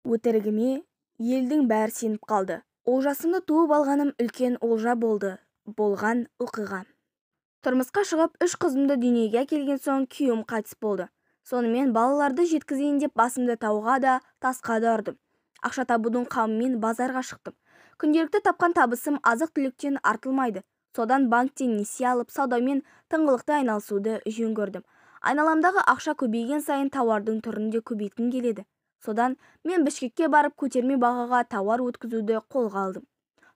Өтірігіме елдің бәрі сеніп қалды. Олжасымды туып алғаным үлкен олжа болды. Болған оқиға. Тұрмысқа шығып 3 қызымды дүниеге әкелген соң күйеуім қайтыс болды. Сонымен балаларды жеткізейін деп басымды тауға да, тасқа да ұрдым. Ақша табудың қамымен базарға шықтым. Күнделікті тапқан табысым азық-түліктен артылмайды. Содан банктен несие алып, саудамен тыңғылықты айналысуды жөн көрдім. Айналамдағы ақша көбейген сайын тауардың түрін де көбейткім келеді. Содан мен Бішкекке барып көтерме бағаға тауар өткізуді қолға алдым.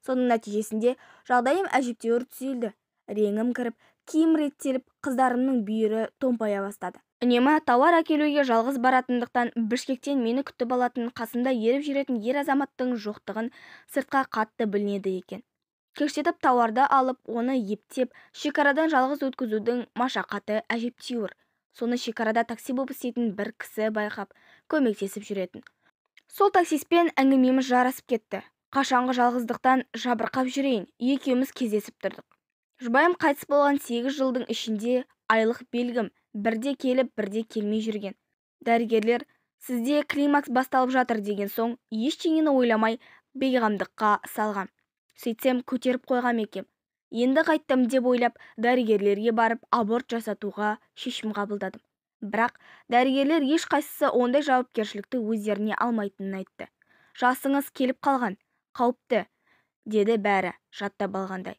Соның нәтижесінде жағдайым әжептәуір түзелді. Реңім кіріп, киім реттеліп, қыздарымның бүйірі томпая бастады. Үнемі тауар әкелуге жалғыз баратындықтан Бішкектен мені күтіп алатын, қасында еріп жүретін ер азаматтың жоқтығын сыртқа қатты білінеді екен. Кештетіп тауарды алып, оны ептеп, шекарадан жалғыз өткізудің машақаты әжептәуір. Соны шекарада такси болып істейтін бір кісі байқап, көмектесіп жүретін. Сол таксиспен әңгімеміз жарасып кетті. Қашанғы жалғыздықтан жабырқап жүрейін, екеуміз кездесіп тұрдық. Жұбайым қайтыс болған 8 жылдың ішінде айлық белгім бірде келіп, бірде келмей жүрген. Дәрігерлер, сізде климакс басталып жатыр деген соң, ештеңені ойламай бейғамдыққа салғам. Сөйтсем көтеріп қойғам екем. Енді қайттым деп ойлап, дәрігерлерге барып аборт жасатуға шешім қабылдадым. Бірақ дәрігерлер ешқайсысы ондай жауапкершілікті өздеріне алмайтынын айтты. Жасыңыз келіп қалған, қауіпті, деді бәрі жаттап алғандай.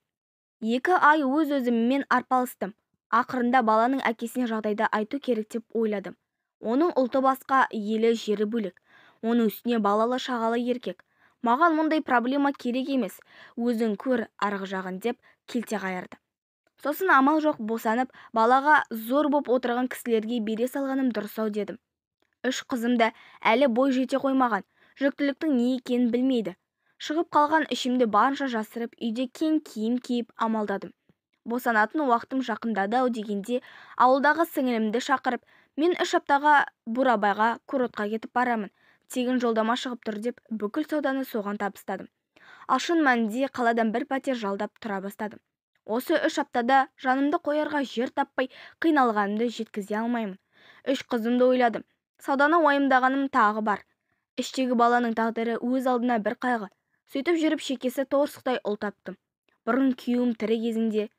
2 ай өз-өзіммен арпалыстым. Ақырында баланың әкесіне жағдайды айту керек деп ойладым. Оның ұлты басқа, елі жері бөлек. Оның үстіне балалы шағалы еркек. Маған мұндай проблема керек емес, өзің көр арғы жағын деп келте қайырды. Сосын амал жоқ босанып, балаға зор боп отырған кісілерге бере салғаным дұрыс-ау дедім. 3 қызым да әлі бой жете қоймаған, жүктіліктің не екенін білмейді. Шығып қалған ішімді барынша жасырып, үйде кең киім киіп амалдадым. Босанатын уақытым жақындады-ау дегенде, ауылдағы сіңілімді шақырып, мен 3 аптаға Бурабайға курортқа кетіп барамын. Тегін жолдама шығып тұр деп, бүкіл сауданы соған табыстадым. Ал шын мәнінде қаладан бір пәтер жалдап тұра бастадым. Осы 3 аптада жанымды қоярға жер таппай қиналғанымды жеткізе алмаймын. 3 қызымды ойладым. Сауданы уайымдағаным тағы бар. Іштегі баланың тағдыры өз алдына бір қайғы. Сөйтіп жүріп шекесі торсықтай ұл таптым. Бұрын күйеуім тірі кезінде,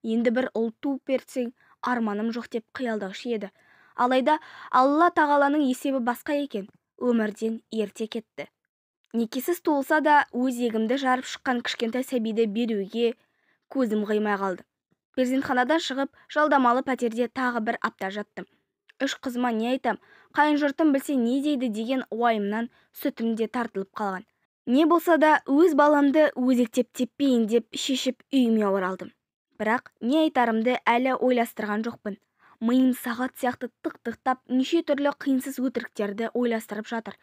енді бір ұл туып берсең, арманым жоқ деп қиялдаушы еді. Алайда Алла тағаланың есебі басқа екен. Өмірден ерте кетті. Некесіз туылса да өзегімді жарып шыққан кішкентай сәбиді беруге көзім қимай қалды. Перзентханадан шығып, жалдамалы пәтерде тағы бір апта жаттым. 3 қызыма не айтам, қайын жұртым білсе не дейді деген уайымнан сүтім де тартылып қалған. Не болса да өз баламды өзектеп теппейін деп шешіп үйіме оралдым. Бірақ не айтарымды әлі ойластырған жоқпын. Миым сағат сияқты тық-тықтап, неше түрлі қиынсыз өтіріктерді ойластырып жатыр.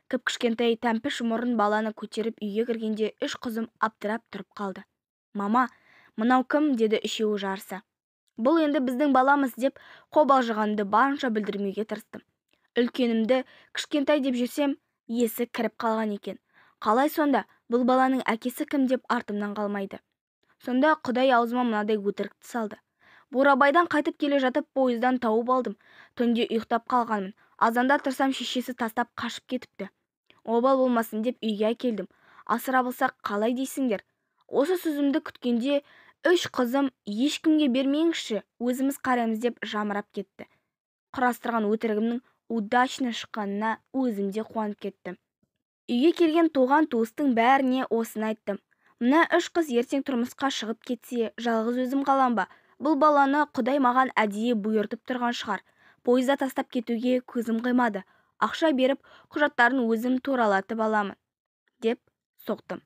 Кіп-кішкентай тәмпіш мұрын баланы көтеріп үйге кіргенде 3 қызым аптырап тұрып қалды. Мама, мынау кім? Деді үшеуі жарыса. Бұл енді біздің баламыз деп қобалжығанымды барынша білдірмеуге тырыстым. Үлкенімді кішкентай деп жүрсем, есі кіріп қалған екен. Қалай сонда, бұл баланың әкесі кім деп артымнан қалмайды. Сонда Құдай аузыма мынадай өтірікті салды. Бурабайдан қайтып келе жатып пойыздан тауып алдым. Түнде ұйықтап қалғанмын. Азанда тұрсам шешесі тастап қашып кетіпті. Обал болмасын деп үйге әкелдім. Асырап алсақ қалай дейсіңдер? Осы сөзімді күткенде 3 қызым ешкімге бермеңізші, өзіміз қараймыз деп жамырап кетті. Құрастырған өтірігімнің удачно шыққанына өзім де қуанып кеттім. Үйге келген туған туыстың бәріне осыны айттым. Мына 3 қыз ертең тұрмысқа шығып кетсе, жалғыз өзім қалам ба? Бұл баланы Құдай маған әдейі бұйыртып тұрған шығар. Пойызда тастап кетуге көзім қимады. Ақша беріп, құжаттарын өзім туралатып аламын, деп соқтым.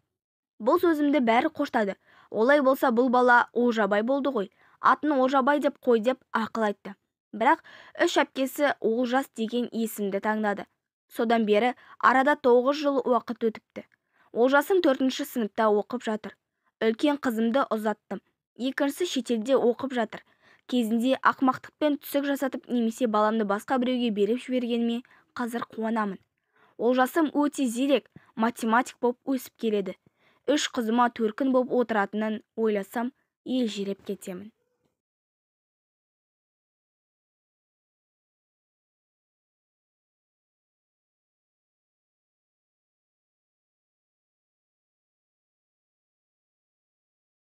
Бұл сөзімді бәрі қоштады. Олай болса бұл бала Олжабай болды ғой. Атын Олжабай деп қой деп ақыл айтты. Бірақ 3 әпкесі Олжас деген есімді таңдады. Содан бері арада 9 жыл уақыт өтіпті. Олжасым 4-ші сыныпта оқып жатыр. Үлкен қызымды ұзаттым. Екіншісі шетелде оқып жатыр. Кезінде ақмақтықпен түсік жасатып немесе баламды басқа біреуге беріп жібергеніме қазір қуанамын. Олжасым өте зерек, математик болып өсіп келеді. 3 қызыма төркін болып отыратынын ойласам, елжіреп кетемін.